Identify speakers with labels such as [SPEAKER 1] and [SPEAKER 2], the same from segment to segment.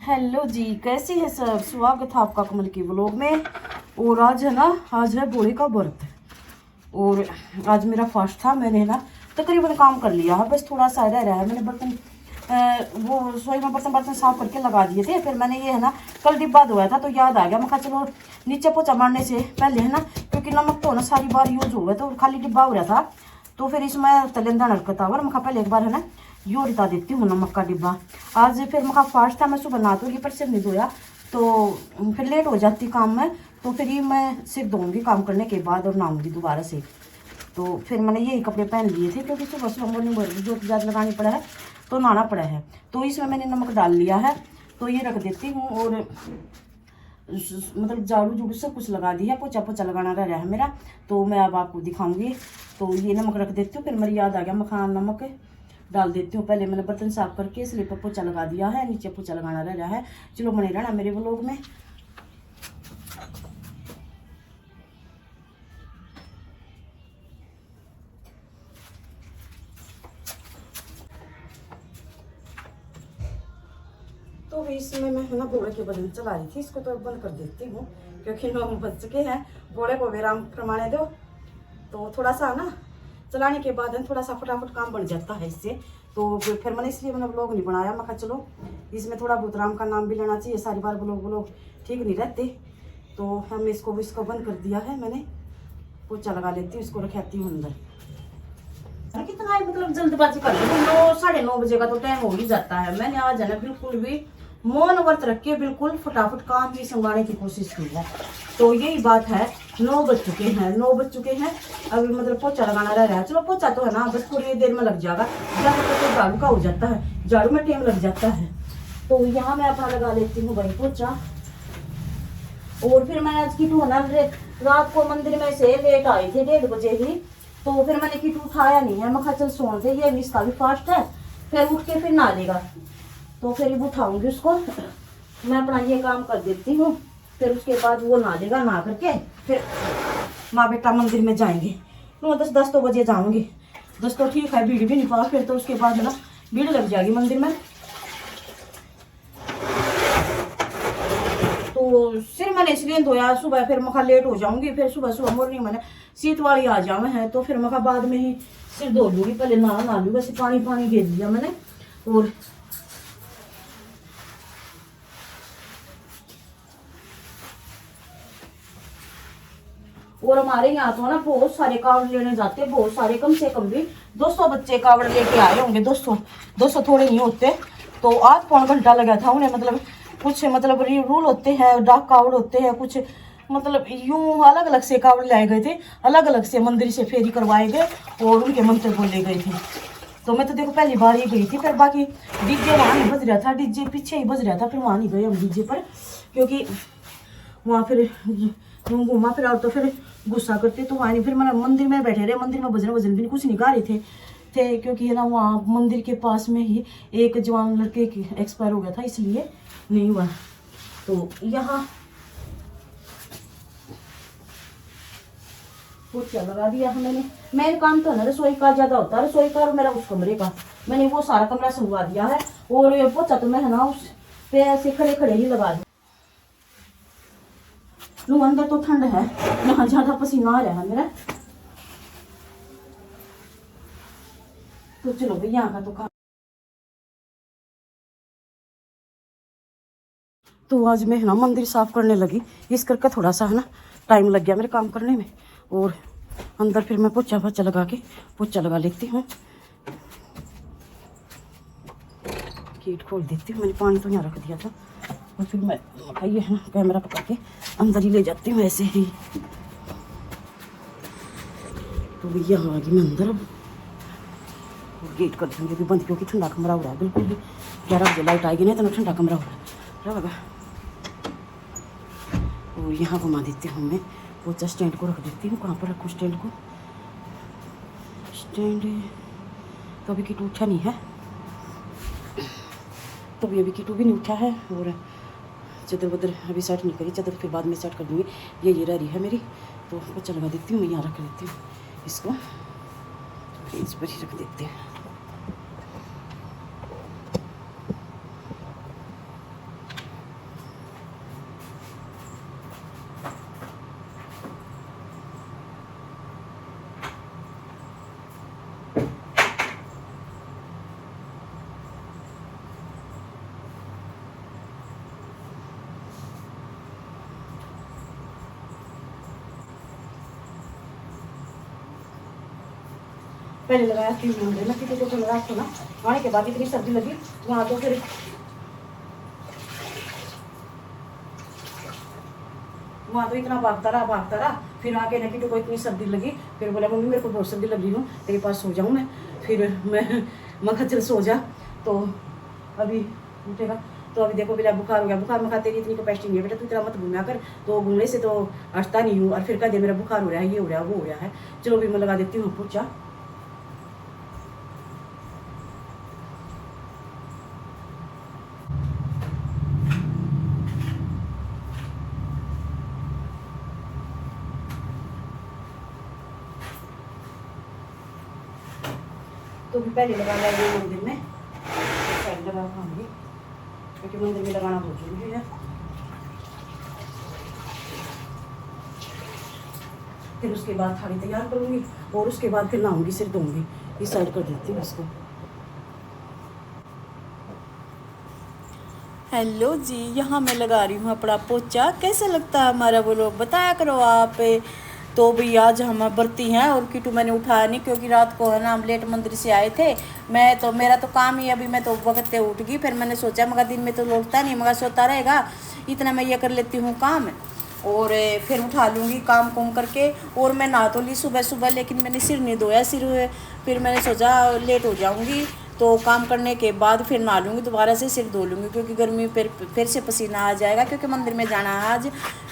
[SPEAKER 1] Hello जी, कैसी है सब। स्वागत है आपका कमल की व्लॉग में। और आज है ना, आज है भोले का व्रत। और आज मेरा फास्ट था। मैंने ना तकरीबन काम कर लिया है, बस थोड़ा सा रह रहा है। मैंने बर्तन वो रसोई में बर्तन साफ करके लगा दिए थे। फिर मैंने ये है ना कल डिब्बा धोया था तो याद आ गया। मैं कहा चलो नीचे पोछा मारने से पहले है ना, क्योंकि नमक तो ना सारी बार यूज हो गया तो खाली डिब्बा हो रहा था, तो फिर इसमें तलेंदा नड़कता हुआ। मैं पहले एक बार है ना यूँ रिता देती हूँ नमक का डिब्बा। आज फिर मैं फास्ट था, मैं सुबह नहा दूँगी पर सिर नहीं धोया तो फिर लेट हो जाती काम में। तो फिर ये मैं सिर धोऊंगी काम करने के बाद और नहाऊंगी दोबारा से। तो फिर मैंने यही कपड़े पहन लिए थे क्योंकि सुबह सुबह मॉर्निंग जो ज़्यादा लगानी पड़ा है तो नहाना पड़ा है। तो इसमें मैंने नमक डाल लिया है, तो ये रख देती हूँ। और मतलब झाड़ू झूड़ू सब कुछ लगा दिया, पोछा पोछा लगाना रह रहा है मेरा, तो मैं अब आपको दिखाऊंगी। तो ये नमक रख देती हूँ। फिर मेरी याद आ गया, मखान नमक डाल देती हूँ। पहले मैंने बर्तन साफ करके इसलिए पर पोछा लगा दिया है, नीचे पोछा लगाना रह रहा है। चलो बने रहना मेरे व्लॉग में। तो इसमें मैं है ना बोड़े के बदन चला रही थी, इसको तो बंद कर देती हूँ क्योंकि 9 बज चुके हैं। बोड़े को विराम प्रमाणे दो, तो थोड़ा सा ना चलाने के बाद थोड़ा सा फटाफट काम बन जाता है इससे। तो फिर मैंने इसलिए मैंने ब्लॉग नहीं बनाया। मैं कहा चलो इसमें थोड़ा बहुत राम का नाम भी लेना चाहिए, सारी बार ब्लॉग ठीक नहीं रहते। तो हम इसको बंद कर दिया है मैंने। पोछा लगा लेती हूँ, इसको रखाती हूँ अंदर। कितना मतलब जल्दबाजी कर रही हूँ, 9 साढ़े 9 बजे का तो टाइम हो ही जाता है। मैंने आज है ना बिल्कुल भी मौन व्रत रख के बिल्कुल फटाफट काम भी संभालने की कोशिश की है। तो यही बात है, 9 बज चुके हैं, 9 बज चुके हैं। अभी मतलब पोछा लगाना रह रहा है। चलो पोछा तो है ना बस थोड़ी देर में लग जाएगा, ज़्यादा तो झाड़ू का हो जाता है, झाड़ू में टाइम लग जाता है। तो यहाँ मैं अपना लगा लेती हूँ भाई पोछा। और फिर मैं आज किटू है ना रात को मंदिर में से लेट आई थे 1:30 बजे ही, तो फिर मैंने किटू उठाया नहीं है। मैं कहा चल सोन दे, ये भी इसका भी फास्ट है, फिर उठ के फिर नहा लेगा। तो फिर उठाऊंगी उसको, मैं अपना ये काम कर देती हूँ। फिर उसके बाद वो नहा लेगा, नहा करके फिर माँ बेटा मंदिर में जाएंगे। 9-10 तो बजे जाऊंगी। 10 तो ठीक है, भीड़ भी नहीं पास, फिर तो उसके बाद है ना भीड़ लग जाएगी मंदिर में। तो सिर मैंने इसलिए धोया सुबह, फिर मखा लेट हो जाऊंगी। फिर सुबह मॉर्निंग मैंने शीत वाली आ जावे हैं, तो फिर मखा बाद में ही सिर धो लूंगी। पहले नहा लूँ, वैसे पानी घेर दिया मैंने। और हमारे यहाँ तो ना बहुत सारे कावड़ लेने जाते हैं, बहुत सारे, कम से कम भी 200 बच्चे कावड़ लेके आए होंगे। 200 थोड़े नहीं होते। तो आज पौन घंटा लगा था उन्हें। मतलब कुछ मतलब रूल होते हैं, डाक कावड़ होते हैं कुछ, मतलब यूं अलग अलग से कावड़ लाए गए थे, अलग अलग से मंदिर से फेरी करवाए गए और उनके मंत्र बोले गए थे। तो मैं तो देखो पहली बार ही गई थी, फिर बाकी डीजे वहाँ नहीं बज रहा था, डीजे पीछे ही बज रहा था। फिर वहाँ नहीं गए हम डीजे पर, क्योंकि वहाँ फिर घूमा फिर और तो फिर गुस्सा करते तो वहाँ नहीं। फिर मैंने मंदिर में बैठे रहे, मंदिर में भजन भी कुछ नहीं गा रहे थे क्योंकि है ना वहाँ मंदिर के पास में ही एक जवान लड़के एक्सपायर हो गया था, इसलिए नहीं हुआ। तो यहाँ पोछा लगा दिया है मैंने। मेन काम तो है ना रसोई का ज्यादा होता है, रसोई का और मेरा उस कमरे का, मैंने वो सारा कमरा संगवा दिया है। और पोछा तो मैं है ना उस पे ऐसे खड़े ही लगा दिया। अंदर तो ठंड है, यहाँ ज्यादा पसीना आ रहा है मेरा। तो चलो भाई यहाँ का तो काम। तो आज मैं है ना मंदिर साफ करने लगी, इस करके थोड़ा सा है ना टाइम लग गया मेरे काम करने में। और अंदर फिर मैं पोछा लगा के पोछा लगा लेती हूँ। गेट खोल देती हूँ, मैंने पानी तो यहाँ रख दिया था। और फिर मैं ये है ना कैमरा पकड़ के अंदर ही ले जाती हूँ ऐसे ही। तो भैया आ गई मैं अंदर। अब गेट कर दूँगी भी बंद, क्योंकि ठंडा कमरा हो रहा है बिल्कुल भी। 11 बजे लाइट आएगी नहीं तो ठंडा कमरा हो रहा है। और यहाँ घुमा देती हूँ मैं, पोछा स्टैंड को रख देती हूँ। कहाँ पर रखूँ स्टैंड को? स्टैंड तो अभी किटू उठा नहीं है, तो अभी किटू भी नहीं उठा है। और चादर वदर अभी सेट नहीं करी, चादर फिर बाद में सेट कर दूँगी। ये रह रही है मेरी, तो पोछा लगा देती हूँ। मैं यहाँ रख देती हूँ इसको, इस पर ही रख देते हैं। पहले लगाया थी मंदिर में, किसी को लगाया था ना, आने के बाद इतनी सर्दी लगी वहाँ, तो फिर वहाँ तो इतना भागता रहा, फिर आके ना किटू को इतनी सर्दी लगी, फिर बोला मम्मी मेरे को बहुत सर्दी लग रही हूँ, तेरे पास सो जाऊँ मैं। फिर मैं चल सो जा, तो अभी उठेगा। तो अभी देखो मेरा बुखार हो गया, बुखार में तेरी इतनी कैपेसिटी नहीं है बेटा, तू इतना मत घूमया कर, तो घूमने से तो हटता नहीं हूँ, और फिर कह दे मेरा बुखार हो रहा है, ये हो रहा है, वो हो रहा है। चलो भी मैं लगा देती हूँ पोछा। तो भी पहले लगा लिया मंदिर में, साइड लगा खाऊंगी, क्योंकि मंदिर में लगाना बहुत जरूरी है। फिर उसके बाद थाली तैयार करूंगी, और उसके बाद फिर नहाऊंगी, सिर धोऊंगी। इस साइड कर देती हूँ इसको।
[SPEAKER 2] हेलो जी, यहाँ मैं लगा रही हूँ अपना पोचा। कैसा लगता है हमारा वो लोग, बताया करो आप। तो भाई आज हम बरती हैं, और किटू मैंने उठाया नहीं, क्योंकि रात को है ना हम लेट मंदिर से आए थे। मैं तो मेरा तो काम ही अभी, मैं तो वक्त पे उठ गई। फिर मैंने सोचा मगर दिन में तो लौटता नहीं, मगर सोता रहेगा, इतना मैं ये कर लेती हूँ काम, और फिर उठा लूँगी काम कुम करके। और मैं नहा तो ली सुबह सुबह, लेकिन मैंने सिर नहीं धोया, फिर मैंने सोचा लेट हो जाऊँगी, तो काम करने के बाद फिर नहा लूँगी, दोबारा से सिर धो लूँगी, क्योंकि गर्मी फिर से पसीना आ जाएगा, क्योंकि मंदिर में जाना है आज।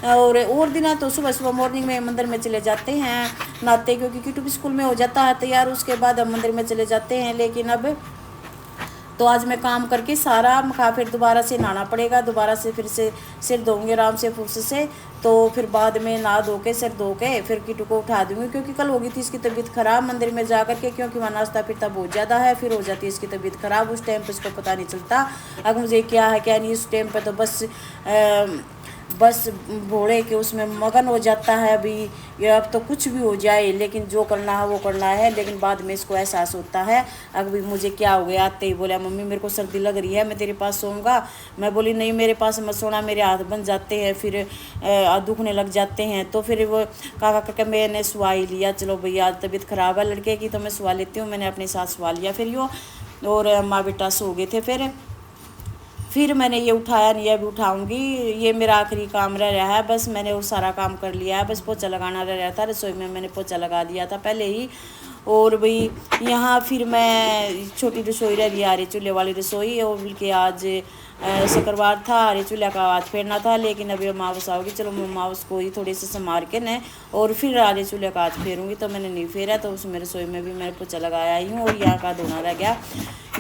[SPEAKER 2] और दिन तो सुबह सुबह मॉर्निंग में मंदिर में चले जाते हैं नहाते, क्योंकि किटू भी स्कूल में हो जाता है तैयार, उसके बाद हम मंदिर में चले जाते हैं। लेकिन अब तो आज मैं काम करके सारा मखा, फिर दोबारा से नहाना पड़ेगा, दोबारा से फिर से सिर धोऊंगे आराम से फुर्स से। तो फिर बाद में नहा धो के सिर धो के फिर किटू को उठा दूंगी, क्योंकि कल हो गई थी इसकी तबीयत ख़राब मंदिर में जा कर के, क्योंकि वहाँ नाश्ता फिरता बहुत ज़्यादा है, फिर हो जाती है इसकी तबीयत ख़राब। उस टाइम पे इसको पता नहीं चलता अगर मुझे क्या है क्या नहीं, उस टाइम पे तो बस भोड़े के उसमें मगन हो जाता है। अभी ये अब तो कुछ भी हो जाए, लेकिन जो करना है वो करना है। लेकिन बाद में इसको एहसास होता है अभी मुझे क्या हो गया। आते ही बोला मम्मी मेरे को सर्दी लग रही है, मैं तेरे पास सोऊंगा। मैं बोली नहीं मेरे पास मत सोना, मेरे हाथ बन जाते हैं, फिर दुखने लग जाते हैं। तो फिर वो काका करके मैंने सुहा ही लिया, चलो भैया तबीयत ख़राब है लड़के की तो मैं सुहा लेती हूँ। मैंने अपने साथ सुहा लिया फिर यो, और माँ बेटा सो गए थे। फिर मैंने ये उठाया नहीं, अभी उठाऊंगी। ये मेरा आखिरी काम रह रहा है, बस मैंने वो सारा काम कर लिया है, बस पोछा लगाना रह रहा था। रसोई में मैंने पोछा लगा दिया था पहले ही। और भाई यहाँ फिर मैं छोटी रसोई रह रही है, आरे चूल्हे वाली रसोई, और बल्कि आज शुक्रवार था, आरे चूल्हे का आज फेरना था, लेकिन अभी अमावस आओगी, चलो मैं अमावस को ही थोड़ी सी संभाल के न और फिर आरे चूल्हे का आज फेरूँगी। तो मैंने नहीं फेरा, तो उसमें रसोई में भी मैंने पोछा लगाया ही हूँ। और यहाँ का धोना रह गया,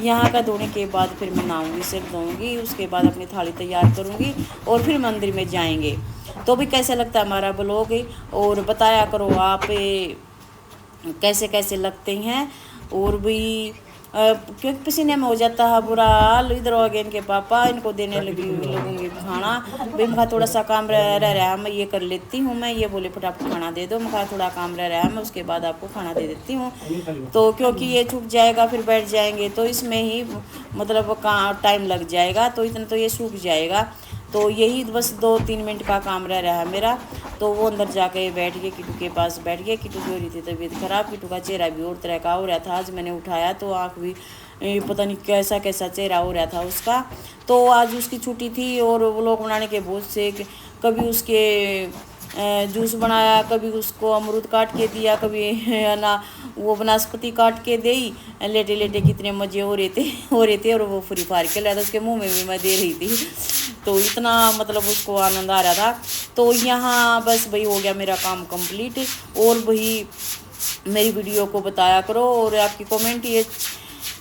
[SPEAKER 2] यहाँ का धोने के बाद फिर मैं नहाऊंगी, सिर धोऊंगी, उसके बाद अपनी थाली तैयार करूँगी और फिर मंदिर में जाएंगे। तो भी कैसे लगता है हमारा ब्लॉग, और बताया करो आप कैसे कैसे लगते हैं। और भी क्योंकि पसीने में हो जाता है बुरा हाल। इधर हो गए इनके पापा, इनको देने लगूंगी खाना। भाई मैं थोड़ा सा काम रह रहा है, मैं ये कर लेती हूँ। मैं ये बोले फटाफट खाना दे दो, मैं थोड़ा काम रह रहा है, मैं उसके बाद आपको खाना दे देती हूँ। तो क्योंकि ये छूट जाएगा फिर बैठ जाएंगे, तो इसमें ही मतलब टाइम लग जाएगा, तो इतना तो ये सूख जाएगा। तो यही बस 2-3 मिनट का काम रह रहा है मेरा। तो वो अंदर जाके बैठ गए, किटू के पास बैठ गए। किटू की हो रही थी तबीयत ख़राब, किटू का चेहरा भी और तरह का हो रहा था। आज मैंने उठाया तो आँख भी पता नहीं कैसा कैसा चेहरा हो रहा था उसका। तो आज उसकी छुट्टी थी, और वो लोग बनाने के बहुत से, कभी उसके जूस बनाया, कभी उसको अमरूद काट के दिया, कभी है ना वो वनस्पति काट के दी। लेटे लेटे कितने मज़े हो रहे थे। और वो फ्री फायर खेल रहा था, उसके मुंह में भी मैं दे रही थी। तो इतना मतलब उसको आनंद आ रहा था। तो यहाँ बस भाई हो गया मेरा काम कंप्लीट। और भाई मेरी वीडियो को बताया करो, और आपकी कमेंट ये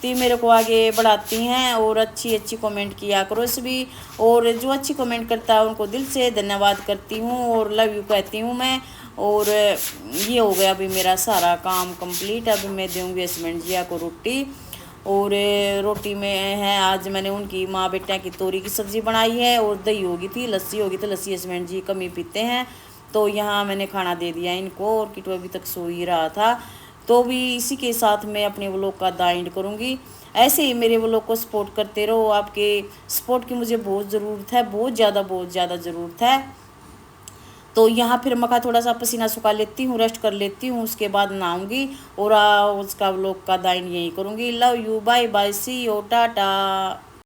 [SPEAKER 2] मेरे को आगे बढ़ाती हैं, और अच्छी अच्छी कमेंट किया करो इस भी। और जो अच्छी कमेंट करता है उनको दिल से धन्यवाद करती हूँ, और लव यू कहती हूँ मैं। और ये हो गया अभी मेरा सारा काम कंप्लीट। अभी मैं दूँगी हस्बैंड जिया को रोटी, और रोटी में है आज मैंने उनकी माँ बेटा की तोरी की सब्ज़ी बनाई है, और दही होगी थी, लस्सी होगी, तो लस्सी हस्बैंड जी कम ही पीते हैं। तो यहाँ मैंने खाना दे दिया इनको, और किटू अभी तक सो ही रहा था। तो भी इसी के साथ मैं अपने व्लॉग का द एंड करूँगी। ऐसे ही मेरे व्लॉग को सपोर्ट करते रहो, आपके सपोर्ट की मुझे बहुत ज़रूरत है, बहुत ज़्यादा ज़रूरत है। तो यहाँ फिर मखा थोड़ा सा पसीना सुखा लेती हूँ, रेस्ट कर लेती हूँ, उसके बाद नहाऊंगी और उसका व्लॉग का दाइन यही करूँगी। Love you, bye bye, see you, Tata.